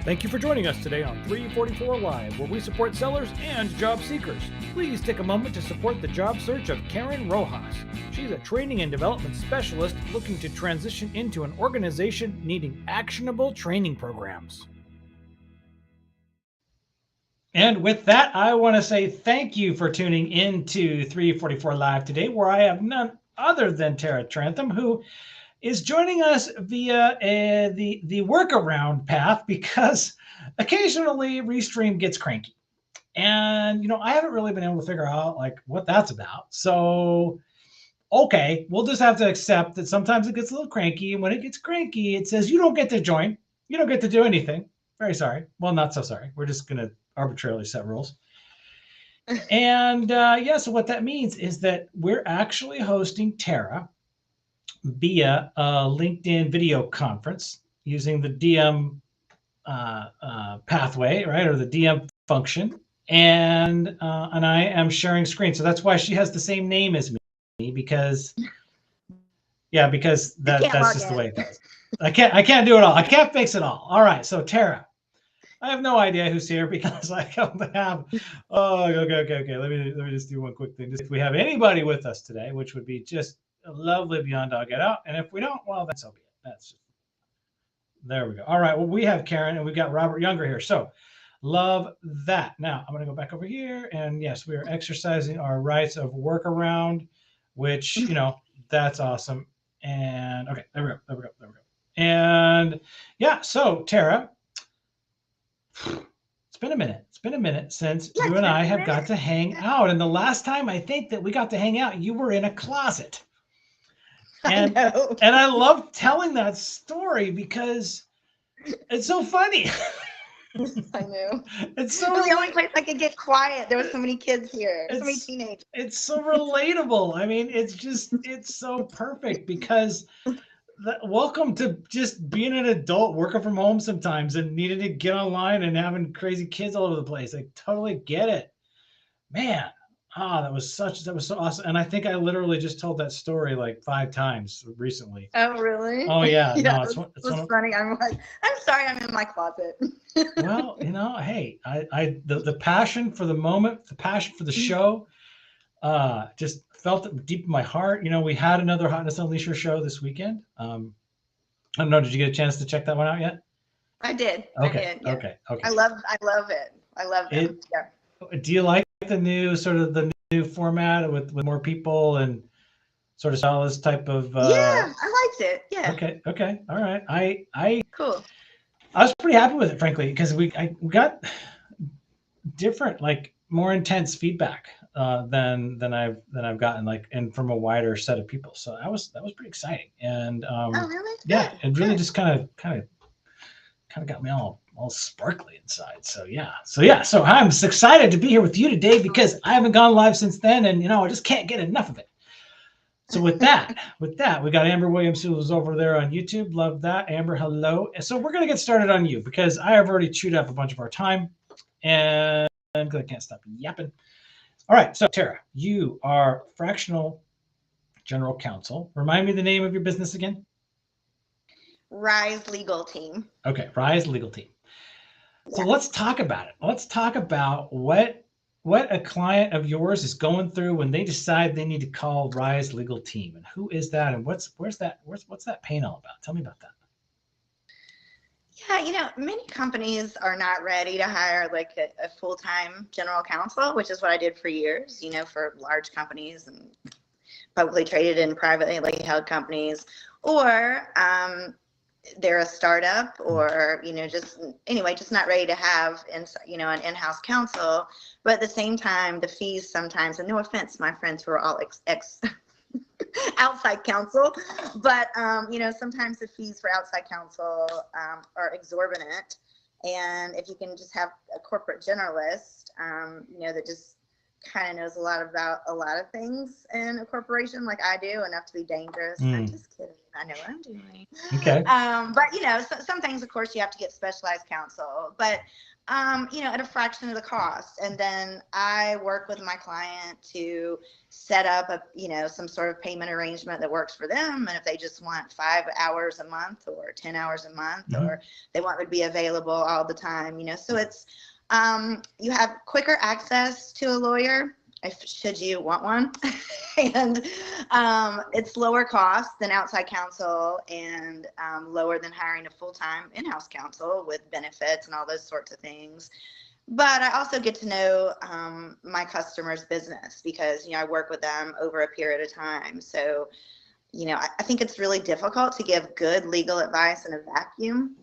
Thank you for joining us today on 344 Live, where we support sellers and job seekers. Please take a moment to support the job search of Karen Rojas. She's a training and development specialist looking to transition into an organization needing actionable training programs. And with that, I want to say thank you for tuning in to 344 Live today, where I have none other than Tara Trantham, who is joining us via the workaround path because occasionally Restream gets cranky. And, I haven't really been able to figure out what that's about. So, okay, we'll just have to accept that sometimes it gets a little cranky. And when it gets cranky, it says, you don't get to join. You don't get to do anything. Very sorry. Well, not so sorry. We're just going to arbitrarily set rules. And so what that means is that we're actually hosting Tara via a LinkedIn video conference using the DM pathway, right, or the DM function, and I am sharing screen. So that's why she has the same name as me, because that's just the way it goes. I can't do it all. I can't fix it all. All right, so Tara, I have no idea who's here because I don't have. Oh, okay. Let me just do one quick thing. Just if we have anybody with us today, which would be just lovely beyond dog get out, and if we don't, well, that's so be it. That's there we go. All right. Well, we have Karen and we've got Robert Younger here. So love that. Now I'm going to go back over here, and yes, we are exercising our rights of workaround, which that's awesome. And okay, there we go. And yeah, so Tara, it's been a minute since you and I have got to hang out. And the last time I think that we got to hang out, you were in a closet. And I love telling that story because it's so funny. I know. It's so the only place I could get quiet. There were so many kids here, so many teenagers. It's so relatable. I mean, it's so perfect because welcome to just being an adult working from home sometimes and needing to get online and having crazy kids all over the place. I totally get it, man. That was so awesome. And I think I literally just told that story like 5 times recently. Oh, really? Oh yeah. Yeah, No, it's funny. I'm sorry, I'm in my closet. Well, hey, the passion for the moment, the passion for the show, just felt it deep in my heart. We had another Hotness Unleasher show this weekend. I don't know. Did you get a chance to check that one out yet? I did. Okay. I did, yeah. Okay. I love it. I love it. Yeah. Do you like the new format with more people and sort of style this type of? Yeah, I liked it. Yeah. Okay. All right. Cool. I was pretty happy with it, frankly, because we got different, more intense feedback than I've gotten, and from a wider set of people. So that was pretty exciting. And oh, really? Yeah, it really just kind of got me all sparkly inside. So I'm excited to be here with you today because I haven't gone live since then, and I just can't get enough of it. So with that, we got Amber Williams, who was over there on YouTube. Love that, Amber. Hello. So we're gonna get started on you because I have already chewed up a bunch of our time, and I can't stop yapping. All right, so Tara, you are Fractional General Counsel. Remind me the name of your business again. Rise Legal Team. Okay, Rise Legal Team. So let's talk about it. Let's talk about what a client of yours is going through when they decide they need to call Rise Legal Team, and who is that, and what's that pain all about? Tell me about that. Yeah, many companies are not ready to hire a full-time general counsel, which is what I did for years, for large companies and publicly traded and privately held companies, or they're a startup, or just not ready to have an in-house counsel. But at the same time, the fees sometimes, and no offense, my friends who are all ex outside counsel, but sometimes the fees for outside counsel are exorbitant. And if you can just have a corporate generalist that just kind of knows a lot about a lot of things in a corporation, like I do, enough to be dangerous. I'm just kidding. I know what I'm doing. Okay. But some things, of course, you have to get specialized counsel. But At a fraction of the cost. And then I work with my client to set up some sort of payment arrangement that works for them. And if they just want 5 hours a month or 10 hours a month, Mm-hmm. or they want to be available all the time, so it's, you have quicker access to a lawyer should you want one. And it's lower cost than outside counsel, and lower than hiring a full-time in-house counsel with benefits and all those sorts of things. But I also get to know my customer's business because, I work with them over a period of time. So, I think it's really difficult to give good legal advice in a vacuum.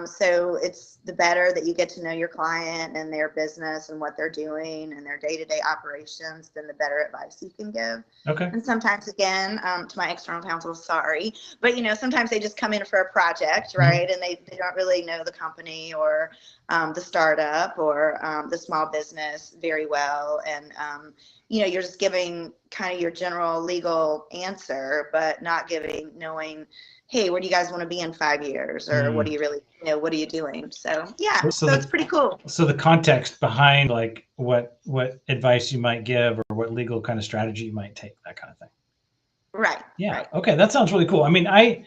So it's the better that you get to know your client and their business and what they're doing and their day-to-day operations, then the better advice you can give. Okay. And sometimes, again, to my external counsel, sorry, but sometimes they just come in for a project, right? Mm-hmm. And they don't really know the company or the startup or the small business very well. And, you're just giving kind of your general legal answer, but not knowing, hey, where do you guys want to be in 5 years? Or what do you really, what are you doing? So, yeah, so it's pretty cool. So the context behind like what advice you might give or what legal kind of strategy you might take, that kind of thing. Right. Yeah. Right. Okay. That sounds really cool. I mean, I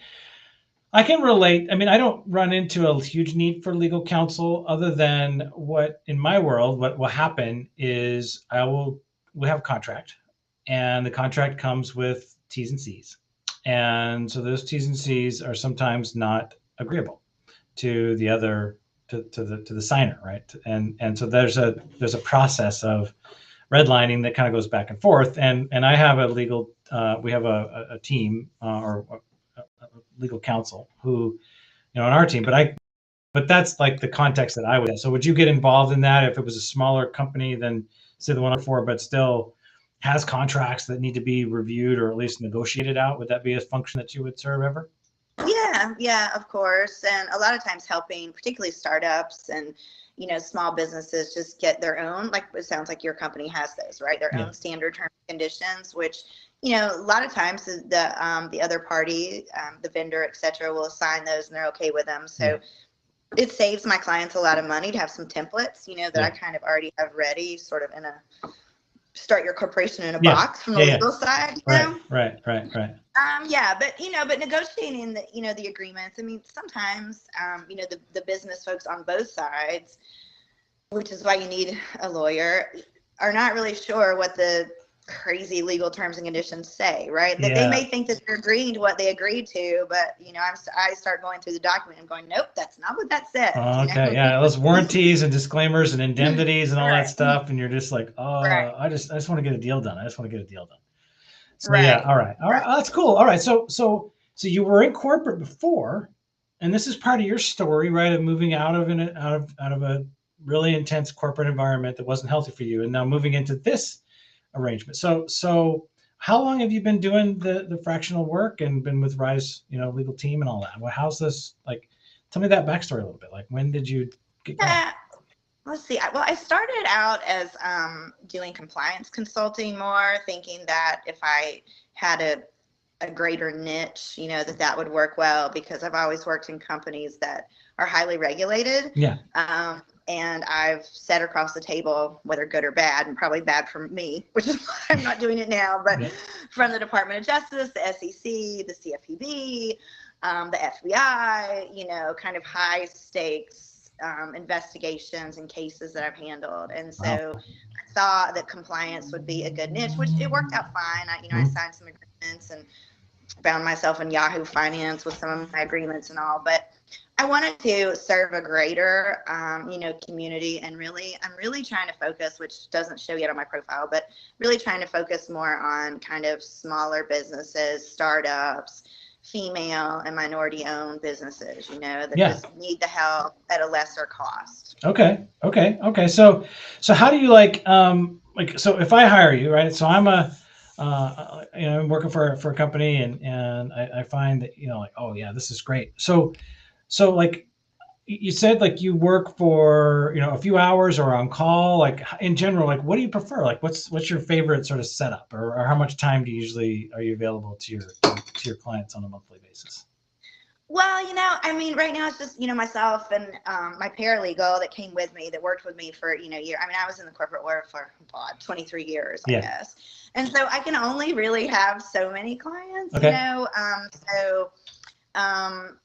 can relate. I mean, I don't run into a huge need for legal counsel other than what in my world, what will happen is we have a contract, and the contract comes with T's and C's. And so those T's and C's are sometimes not agreeable to the other, to the signer, right? And so there's a process of redlining that kind of goes back and forth. And I have a legal, we have a team or a legal counsel who, on our team, but that's like the context that I would. So would you get involved in that if it was a smaller company than say the one before, but still has contracts that need to be reviewed or at least negotiated out? Would that be a function that you would serve ever? Yeah, of course. And a lot of times helping, particularly startups and, small businesses just get their own, like it sounds like your company has those, right? Their own standard terms and conditions, which, a lot of times the other party, the vendor, et cetera, will assign those and they're okay with them. So it saves my clients a lot of money to have some templates, that I kind of already have ready, sort of in a start your corporation in a box from the legal side. Right. But negotiating the agreements. I mean, sometimes, the business folks on both sides, which is why you need a lawyer, are not really sure what the crazy legal terms and conditions say, right? That they may think that they're agreeing to what they agreed to, but I start going through the document and going, nope, that's not what that says. Okay, those warranties and disclaimers and indemnities and all that stuff, and you're just like, I just want to get a deal done. So all right, that's cool. All right, so you were in corporate before, and this is part of your story, right? Of moving out of a really intense corporate environment that wasn't healthy for you, and now moving into this arrangement. So how long have you been doing the fractional work and been with Rise, legal team and all that? Well, how's this like? Tell me that backstory a little bit. Like, when did you get going? Let's see. Well, I started out as doing compliance consulting more, thinking that if I had a greater niche, that would work well, because I've always worked in companies that are highly regulated. Yeah. And I've sat across the table, whether good or bad, and probably bad for me, which is why I'm not doing it now, but from the Department of Justice, the SEC, the CFPB, the FBI, kind of high stakes investigations and cases that I've handled. And so I thought that compliance would be a good niche, which it worked out fine. I signed some agreements and found myself in Yahoo Finance with some of my agreements and all, but I wanted to serve a greater, community, and I'm really trying to focus, which doesn't show yet on my profile, but really trying to focus more on kind of smaller businesses, startups, female and minority-owned businesses, that just need the help at a lesser cost. Okay. So how do you so if I hire you, right? So I'm I'm working for a company, and I find that this is great. So like you said, like you work for a few hours or on call. Like in general, like what do you prefer? Like what's your favorite sort of setup, or how much time are you available to your clients on a monthly basis? Well, I mean, right now it's just, myself and my paralegal that came with me that worked with me for, year. I mean, I was in the corporate world for, God, 23 years, I Yeah. guess. And so I can only really have so many clients, Okay. um,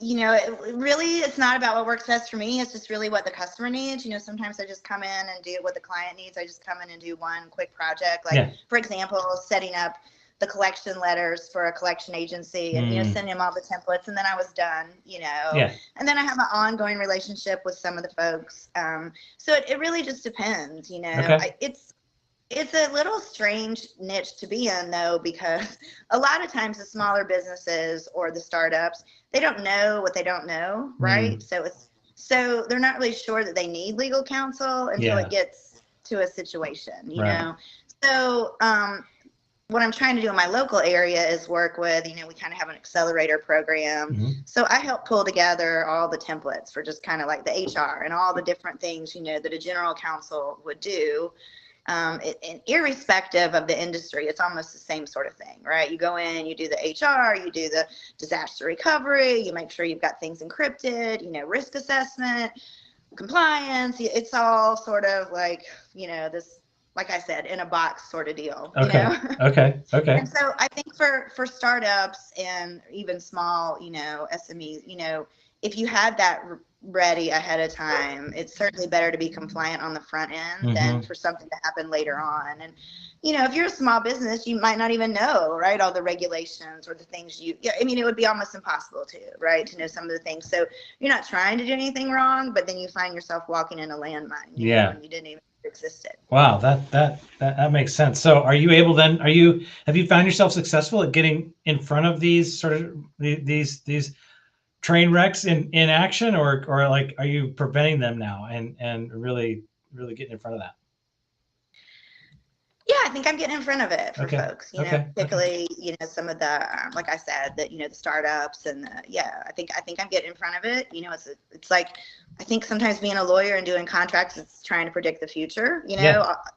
really, it's not about what works best for me. It's just really what the customer needs. Sometimes I just come in and do what the client needs. I just come in and do one quick project. Like, for example, setting up the collection letters for a collection agency and, sending them all the templates. And then I was done, Yeah. and then I have an ongoing relationship with some of the folks. So it really just depends, Okay. It's a little strange niche to be in, though, because a lot of times the smaller businesses or the startups, they don't know what they don't know, right? So they're not really sure that they need legal counsel until it gets to a situation, you know? So what I'm trying to do in my local area is work with, we kind of have an accelerator program. So I help pull together all the templates for just kind of like the HR and all the different things, that a general counsel would do. And irrespective of the industry, it's almost the same sort of thing, right? You go in, you do the HR, you do the disaster recovery, you make sure you've got things encrypted, risk assessment, compliance. It's all sort of like, this, like I said, in a box sort of deal. Okay. And so I think for startups and even small, SMEs, if you had that ready ahead of time, it's certainly better to be compliant on the front end than for something to happen later on. And, if you're a small business, you might not even know, right, all the regulations or the things it would be almost impossible right, to know some of the things. So you're not trying to do anything wrong, but then you find yourself walking in a landmine, you know, and you didn't even exist it. Wow, that makes sense. So are you able then, have you found yourself successful at getting in front of these sort of these train wrecks in action, or like, are you preventing them now and really getting in front of that? Yeah, I think I'm getting in front of it for folks, particularly, some of the, like I said, that, the startups and I think I'm getting in front of it. It's like, I think sometimes being a lawyer and doing contracts, it's trying to predict the future,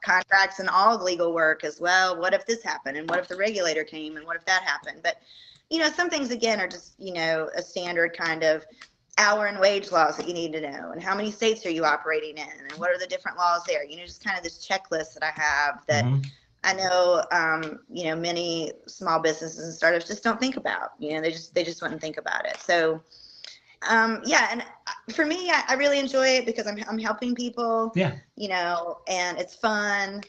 contracts and all legal work as well. What if this happened? And what if the regulator came? And what if that happened? But, some things, again, are just, a standard kind of hour and wage laws that you need to know, and how many states are you operating in, and what are the different laws there, just kind of this checklist that I have that I know many small businesses and startups just don't think about. They just wouldn't think about it. So and for me, I really enjoy it because I'm helping people, and it's fun,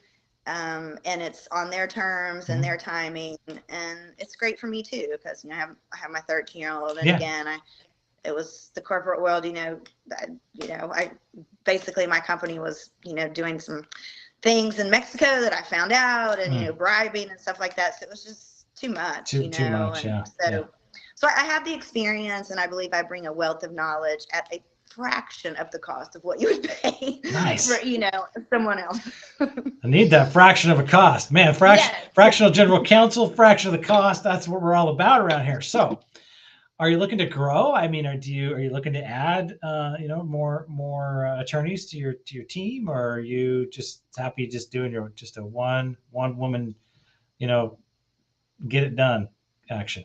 and it's on their terms and their timing, and it's great for me too, because I have my 13-year-old, and again, it was the corporate world, I basically, my company was, doing some things in Mexico that I found out, and, bribing and stuff like that. So it was just too much, Too much. So I have the experience, and I believe I bring a wealth of knowledge at a fraction of the cost of what you would pay for, someone else. I need that fraction of a cost, man. Fractional General Counsel, fraction of the cost. That's what we're all about around here. So, are you looking to grow? I mean, are you looking to add, more attorneys to your team, or are you just happy just doing just a one woman, get it done action?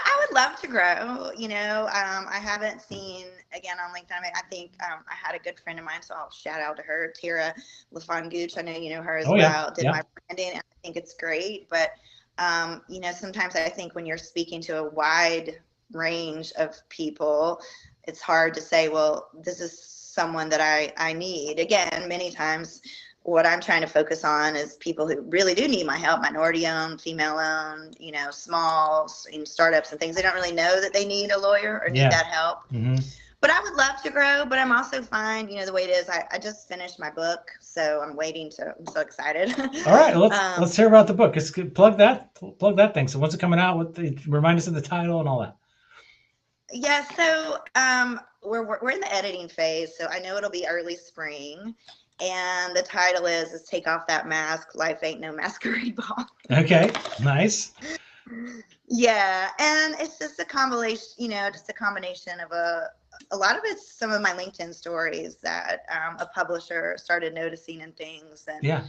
I would love to grow. I haven't seen, again, on LinkedIn. I think I had a good friend of mine, so I'll shout out to her, Tara Trantham. I know you know her as well. Did my branding, and I think it's great. But sometimes I think when you're speaking to a wide range of people, it's hard to say, well, this is someone that I need. Again, many times what I'm trying to focus on is people who really do need my help, minority owned, female owned, small startups and things. They don't really know that they need a lawyer or need that help. But I would love to grow, but I'm also fine, the way it is. I just finished my book, so I'm so excited. All right, let's hear about the book. Let's plug that thing. So when's it coming out? Remind us of the title and all that. Yeah, so we're in the editing phase, so I know it'll be early spring. And the title is Take Off That Mask, Life Ain't No Masquerade Ball. Okay, nice. Yeah, and it's just a combination, of a lot of it's some of my LinkedIn stories that a publisher started noticing and things. And,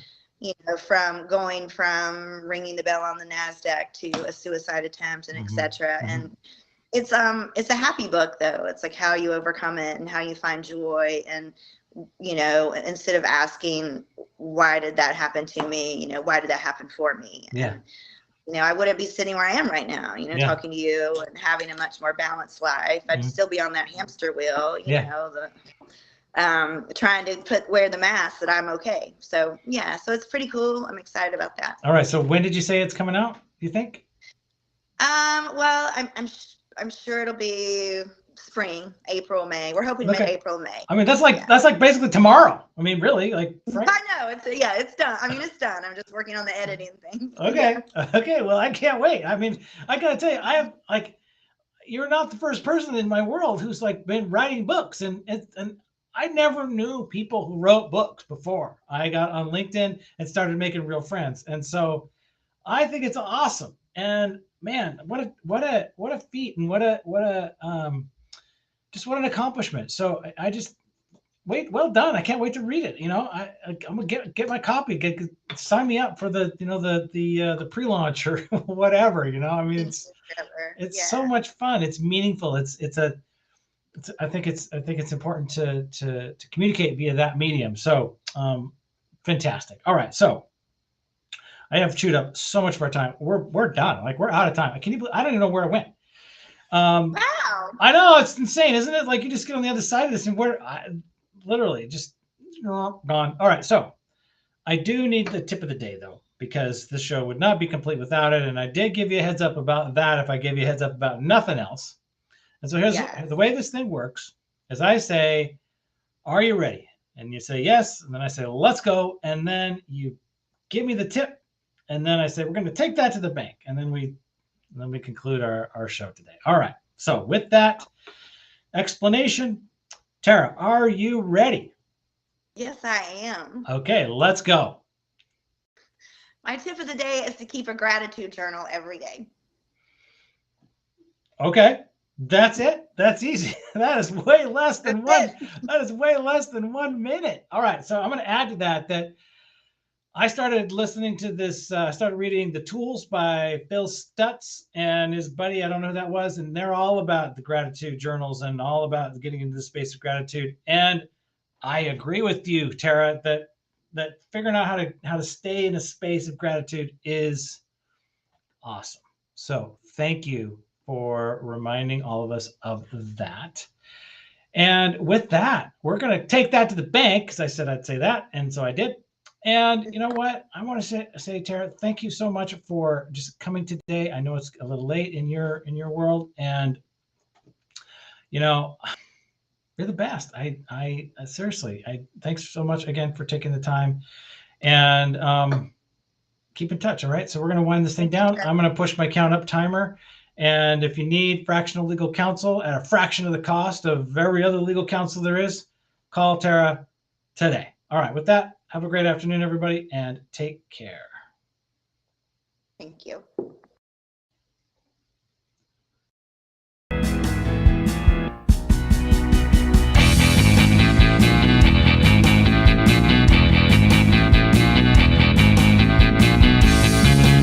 from going from ringing the bell on the NASDAQ to a suicide attempt and et cetera. And, It's a happy book though. It's like how you overcome it and how you find joy, and instead of asking why did that happen to me, why did that happen for me? Yeah. And I wouldn't be sitting where I am right now, talking to you and having a much more balanced life. I'd still be on that hamster wheel, trying to wear the mask that I'm okay. So yeah, so it's pretty cool. I'm excited about that. All right. So when did you say it's coming out, do you think? Well, I'm sure it'll be spring, April, May. We're hoping mid-April, May. I mean, that's like basically tomorrow. I mean, really, like. I know it's done. I mean, it's done. I'm just working on the editing thing. Okay. Yeah. Okay. Well, I can't wait. I mean, I gotta tell you, I have you're not the first person in my world who's like been writing books, and I never knew people who wrote books before I got on LinkedIn and started making real friends, and so I think it's awesome. And man, what a feat, and what an accomplishment. So I just well done. I can't wait to read it. I'm gonna get my copy. Sign me up for the the pre-launch or whatever. I mean, it's so much fun. It's meaningful. I think it's important to communicate via that medium. So fantastic. All right, so I have chewed up so much of our time. We're done. Like, we're out of time. Can you believe, I don't even know where it went. Wow. I know, it's insane, isn't it? Like, you just get on the other side of this and literally just gone. All right, so I do need the tip of the day though, because the show would not be complete without it. And I did give you a heads up about that if I gave you a heads up about nothing else. And so here's the way this thing works. As I say, are you ready? And you say yes, and then I say, let's go. And then you give me the tip. And then I say, we're going to take that to the bank. And then we conclude our show today. All right. So with that explanation, Tara, are you ready? Yes, I am. Okay, let's go. My tip of the day is to keep a gratitude journal every day. Okay, that's it. That's easy. That is way less than one. That is way less than 1 minute. All right, so I'm going to add to that I started listening to this, started reading The Tools by Phil Stutz and his buddy, I don't know who that was, and they're all about the gratitude journals and all about getting into the space of gratitude. And I agree with you, Tara, that figuring out how to stay in a space of gratitude is awesome. So thank you for reminding all of us of that. And with that, we're going to take that to the bank, because I said I'd say that, and so I did. And you know what? I want to say, Tara, thank you so much for just coming today. I know it's a little late in your world, and you're the best. I seriously, thanks so much again for taking the time, and keep in touch. All right. So we're going to wind this thing down. I'm going to push my count up timer. And if you need fractional legal counsel at a fraction of the cost of every other legal counsel there is, call Tara today. All right. With that, have a great afternoon, everybody, and take care. Thank you.